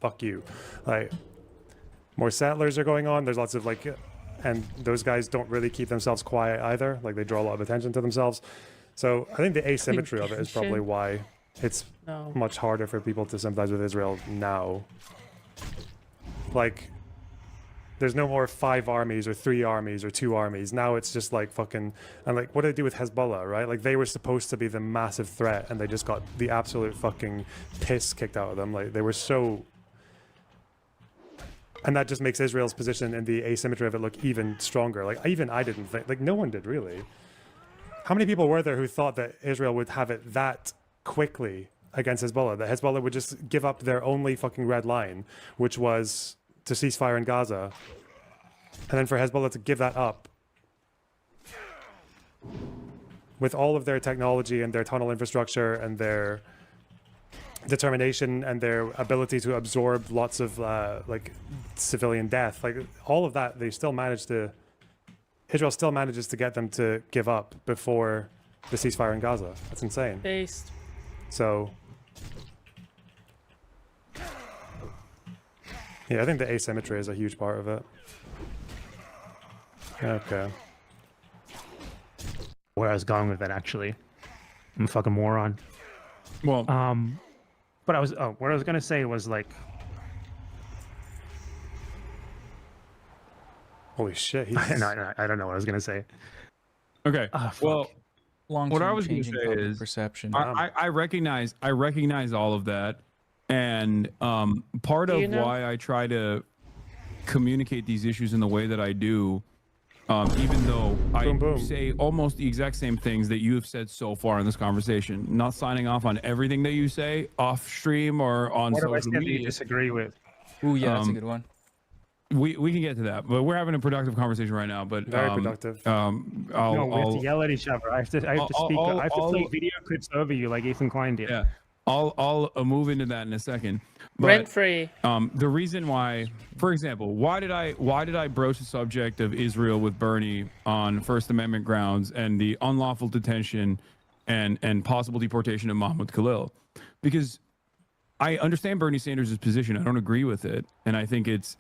Speaker 1: fuck you. Like, more settlers are going on. There's lots of like, and those guys don't really keep themselves quiet either. Like they draw a lot of attention to themselves. So I think the asymmetry of it is probably why it's much harder for people to sympathize with Israel now. like there's no more 5 armies or 3 armies or 2 armies. Now it's just like fucking, and like what do they do with Hezbollah, right? Like they were supposed to be the massive threat and they just got the absolute fucking piss kicked out of them. Like they were so, and that just makes Israel's position and the asymmetry of it look even stronger. Like even I didn't think, like no one did really. How many people were there who thought that Israel would have it that quickly against Hezbollah, that Hezbollah would just give up their only fucking red line, which was to cease fire in Gaza, and then for Hezbollah to give that up with all of their technology and their tunnel infrastructure and their determination and their ability to absorb lots of like civilian death, like all of that, they still managed to, Israel still manages to get them to give up before the ceasefire in Gaza. That's insane.
Speaker 2: Based.
Speaker 1: So yeah, I think the asymmetry is a huge part of it. Okay.
Speaker 6: Where I was going with that, actually. I'm a fucking moron.
Speaker 7: Well,
Speaker 6: But I was, what I was gonna say was like,
Speaker 1: Holy shit.
Speaker 6: I don't know what I was gonna say.
Speaker 7: okay.
Speaker 6: Ah, fuck.
Speaker 7: Well,
Speaker 8: Long
Speaker 7: what I
Speaker 8: term
Speaker 7: was going to
Speaker 8: changing
Speaker 7: say
Speaker 8: public
Speaker 7: is,
Speaker 8: perception.
Speaker 7: I recognize all of that, and part
Speaker 2: Do
Speaker 7: of
Speaker 2: you know-
Speaker 7: why I try to communicate these issues in the way that I do, even though I
Speaker 1: Boom, boom.
Speaker 7: say almost the exact same things that you have said so far in this conversation, not signing off on everything that you say off stream or on
Speaker 6: What do I
Speaker 7: social
Speaker 6: stand that you
Speaker 7: media.
Speaker 6: disagree with?
Speaker 8: Ooh, yeah, that's a good one.
Speaker 7: We can get to that, but we're having a productive conversation right now. But
Speaker 1: Very productive.
Speaker 6: No, we have to yell at each other. I have to speak. I have to play
Speaker 7: I'll-
Speaker 6: video clips over you like Ethan Klein did.
Speaker 7: yeah, I'll move into that in a second. But
Speaker 2: Rent free.
Speaker 7: the reason why, for example, why did I broach the subject of Israel with Bernie on First Amendment grounds and the unlawful detention and possible deportation of Mahmoud Khalil? Because I understand Bernie Sanders' position. I don't agree with it, and I think it's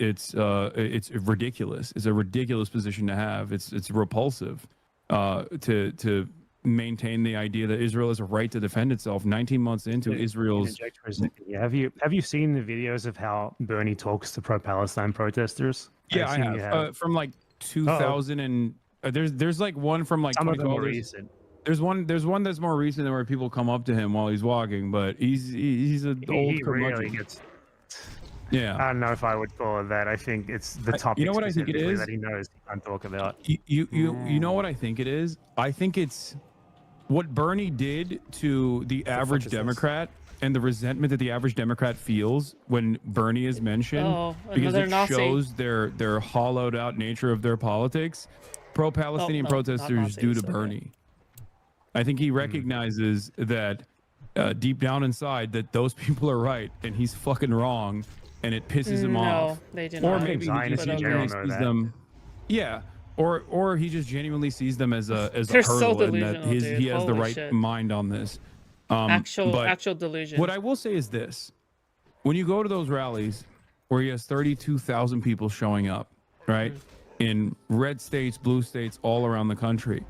Speaker 7: ridiculous. It's a ridiculous position to have. It's repulsive to maintain the idea that Israel has a right to defend itself. 19 months into Israel's.
Speaker 6: Interject for a second. Yeah, have you seen the videos of how Bernie talks to pro-Palestine protesters?
Speaker 7: Yeah, I
Speaker 6: assume you
Speaker 7: have. From like 2000 and there's like one from like
Speaker 6: Some of them
Speaker 7: 2012.
Speaker 6: are recent.
Speaker 7: There's one that's more recent where people come up to him while he's walking, but he's an old
Speaker 6: He
Speaker 7: curmudgeon.
Speaker 6: really gets.
Speaker 7: Yeah.
Speaker 6: I don't know if I would call it that. I think it's the topic.
Speaker 7: You know what I think it
Speaker 6: specifically
Speaker 7: is?
Speaker 6: that he knows he can't talk about.
Speaker 7: You know what I think it is? I think it's what Bernie did to the average
Speaker 1: is this?
Speaker 7: Democrat and the resentment that the average Democrat feels when Bernie is mentioned,
Speaker 2: Oh,
Speaker 7: because
Speaker 2: another
Speaker 7: it
Speaker 2: Nazi.
Speaker 7: shows their hollowed out nature of their politics. Pro-Palestinian
Speaker 2: Oh, no, not
Speaker 7: protesters
Speaker 2: Nazis,
Speaker 7: due to
Speaker 2: okay.
Speaker 7: Bernie. I think he recognizes that deep down inside that those people are right and he's fucking wrong, and it pisses him off.
Speaker 2: No, they do
Speaker 7: Or
Speaker 2: not.
Speaker 7: maybe he
Speaker 6: Zionists
Speaker 7: just
Speaker 2: in
Speaker 7: genuinely
Speaker 6: general know
Speaker 7: sees
Speaker 6: that.
Speaker 7: them. Yeah. Or he just genuinely sees them as a
Speaker 2: They're so
Speaker 7: hurdle, and that
Speaker 2: delusional, dude.
Speaker 7: he has the
Speaker 2: Holy
Speaker 7: right
Speaker 2: shit.
Speaker 7: mind on this. But
Speaker 2: Actual delusion.
Speaker 7: what I will say is this: when you go to those rallies where he has 32,000 people showing up, right, in red states, blue states, all around the country,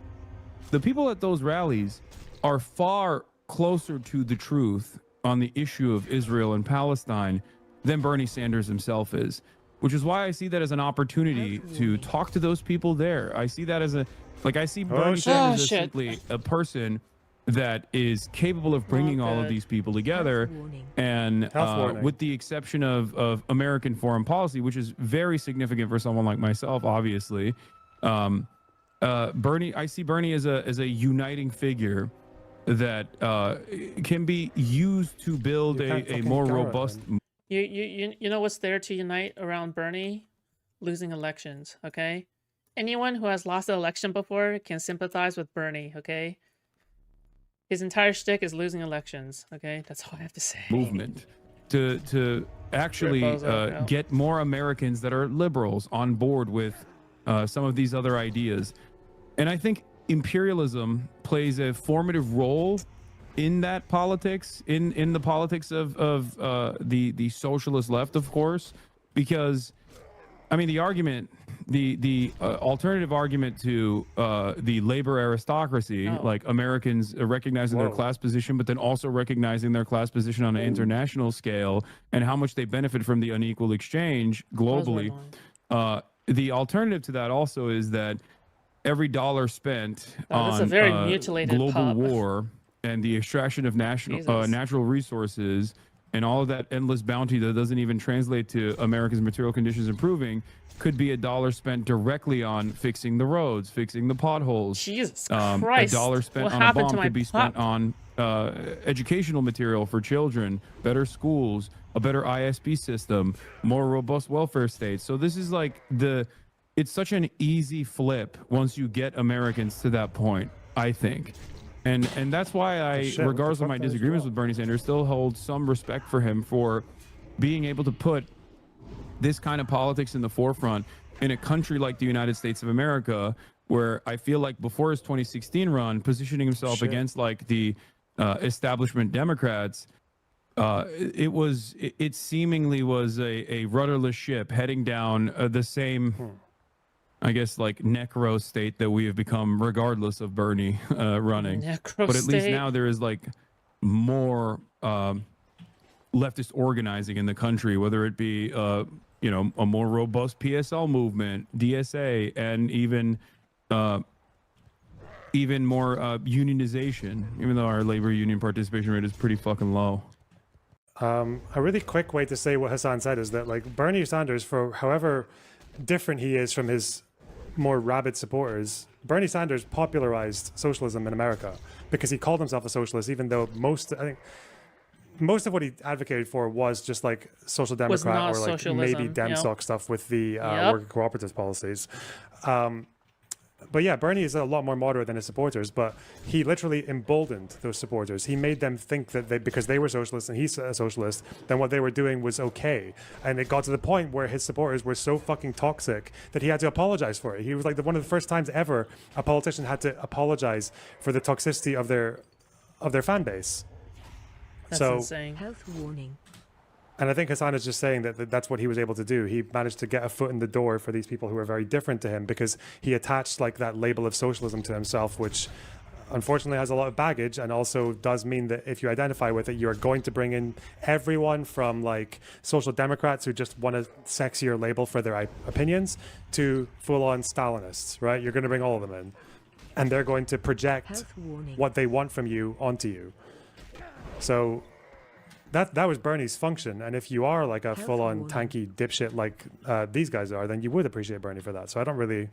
Speaker 7: the people at those rallies are far closer to the truth on the issue of Israel and Palestine than Bernie Sanders himself is, which is why I see that as an opportunity to talk to those people there. I see that as I see Bernie
Speaker 1: shit.
Speaker 7: Sanders as
Speaker 2: shit.
Speaker 7: simply a person that is capable of bringing all of
Speaker 2: good.
Speaker 7: these people together, and
Speaker 1: Health warning.
Speaker 7: with the exception of American foreign policy, which is very significant for someone like myself, obviously. Bernie, I see Bernie as a uniting figure that can be used to build
Speaker 1: You can't
Speaker 7: a
Speaker 1: fucking
Speaker 7: more
Speaker 1: go it,
Speaker 7: robust.
Speaker 1: man.
Speaker 2: You know what's there to unite around Bernie? Losing elections, okay? Anyone who has lost an election before can sympathize with Bernie, okay? His entire shtick is losing elections, okay? That's all I have to say.
Speaker 7: movement to actually
Speaker 2: Bozo, yeah.
Speaker 7: get more Americans that are liberals on board with some of these other ideas. And I think imperialism plays a formative role in that politics, in the politics of the socialist left, of course, because I mean the argument the alternative argument to the labor aristocracy,
Speaker 2: Oh.
Speaker 7: like Americans recognizing their
Speaker 1: Whoa.
Speaker 7: class position, but then also recognizing their class position on an international scale and how much they benefit from the unequal exchange
Speaker 2: Those were
Speaker 7: globally.
Speaker 2: annoying.
Speaker 7: The alternative to that also is that every dollar spent
Speaker 2: Wow, that's a
Speaker 7: on
Speaker 2: very mutilated
Speaker 7: global
Speaker 2: pub.
Speaker 7: war and the extraction of
Speaker 2: Jesus.
Speaker 7: natural resources and all of that endless bounty that doesn't even translate to America's material conditions improving could be a dollar spent directly on fixing the roads, fixing the potholes.
Speaker 2: Jesus
Speaker 7: A
Speaker 2: Christ.
Speaker 7: dollar spent
Speaker 2: What
Speaker 7: on a
Speaker 2: happened
Speaker 7: bomb
Speaker 2: to my
Speaker 7: could be spent
Speaker 2: pub?
Speaker 7: on educational material for children, better schools, a better ISP system, more robust welfare states. So this is like it's such an easy flip once you get Americans to that point, I think. And that's why I,
Speaker 1: shit, what the
Speaker 7: regardless of
Speaker 1: fuck
Speaker 7: my
Speaker 1: did I
Speaker 7: disagreements
Speaker 1: draw?
Speaker 7: with Bernie Sanders, still hold some respect for him for being able to put this kind of politics in the forefront in a country like the United States of America, where I feel like before his 2016 run, positioning himself
Speaker 1: Shit.
Speaker 7: against like the establishment Democrats, it seemingly was a rudderless ship heading down the same, I guess, like necro state that we have become, regardless of Bernie running.
Speaker 2: Necro
Speaker 7: But at least
Speaker 2: state.
Speaker 7: now there is like more leftist organizing in the country, whether it be a more robust PSL movement, DSA, and even more unionization, even though our labor union participation rate is pretty fucking low.
Speaker 1: A really quick way to say what Hasan said is that, like, Bernie Sanders, for however different he is from his more rabid supporters, Bernie Sanders popularized socialism in America because he called himself a socialist, even though most of what he advocated for was just like social democrat
Speaker 2: not
Speaker 1: or like
Speaker 2: socialism,
Speaker 1: maybe Demsoc stuff with the
Speaker 2: Yep.
Speaker 1: worker cooperatives policies. But yeah, Bernie is a lot more moderate than his supporters, but he literally emboldened those supporters. He made them think that because they were socialists and he's a socialist, then what they were doing was okay. And it got to the point where his supporters were so fucking toxic that he had to apologize for it. He was like one of the first times ever a politician had to apologize for the toxicity of their fan base.
Speaker 2: That's
Speaker 1: So,
Speaker 2: insane.
Speaker 10: Health warning.
Speaker 1: and I think Hasan is just saying that that's what he was able to do. He managed to get a foot in the door for these people who are very different to him because he attached like that label of socialism to himself, which unfortunately has a lot of baggage and also does mean that if you identify with it, you're going to bring in everyone from like social democrats who just want a sexier label for their opinions to full-on Stalinists, right? You're going to bring all of them in. And they're going to project
Speaker 10: Health warning.
Speaker 1: what they want from you onto you. So that was Bernie's function, and if you are like a full-on
Speaker 10: warning.
Speaker 1: tanky dipshit like these guys are, then you would appreciate Bernie for that. So I don't really.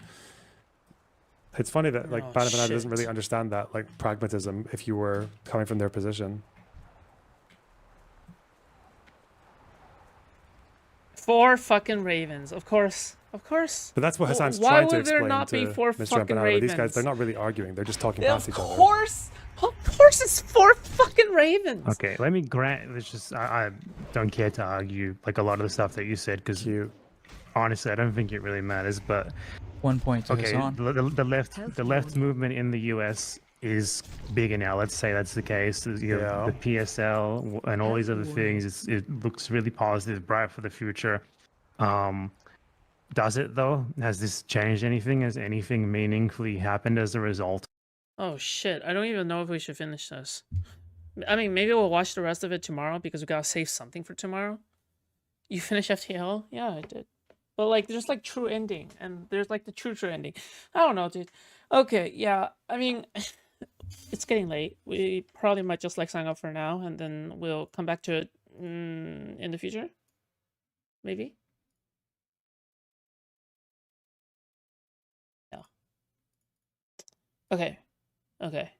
Speaker 1: It's funny that like
Speaker 2: Oh,
Speaker 1: BadEmpanada doesn't really
Speaker 2: shit.
Speaker 1: understand that like pragmatism if you were coming from their position.
Speaker 2: 4 fucking ravens, of course.
Speaker 1: But that's what Hasan's
Speaker 2: Why
Speaker 1: trying to
Speaker 2: would there
Speaker 1: explain
Speaker 2: not
Speaker 1: to
Speaker 2: be 4
Speaker 1: Mr.
Speaker 2: fucking
Speaker 1: Empanada. These guys,
Speaker 2: ravens?
Speaker 1: they're not really arguing; they're just talking
Speaker 2: Of
Speaker 1: past each other.
Speaker 2: course it's 4 fucking ravens.
Speaker 6: Okay, let me grant. It's just I don't care to argue like a lot of the stuff that you said because
Speaker 1: You,
Speaker 6: honestly, I don't think it really matters. But
Speaker 8: 1 point to
Speaker 6: okay,
Speaker 8: Hasan.
Speaker 6: the left
Speaker 10: Health
Speaker 6: left
Speaker 10: warning.
Speaker 6: movement in the U.S. is bigger now. Let's say that's the case. You know,
Speaker 1: Yeah.
Speaker 6: the PSL and all these
Speaker 10: Health
Speaker 6: other
Speaker 10: warning.
Speaker 6: things. It looks really positive, bright for the future. Does it though? Has this changed anything? Has anything meaningfully happened as a result?
Speaker 2: Oh shit, I don't even know if we should finish this. I mean, maybe we'll watch the rest of it tomorrow because we gotta save something for tomorrow. You finish FTL? Yeah, I did. But like, there's like true ending, and there's like the true ending. I don't know, dude. Okay, yeah. I mean, it's getting late. We probably might just like sign up for now, and then we'll come back to it in the future. Maybe. Yeah. Okay. Okay.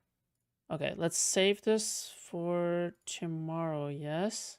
Speaker 2: Okay. Let's save this for tomorrow. Yes.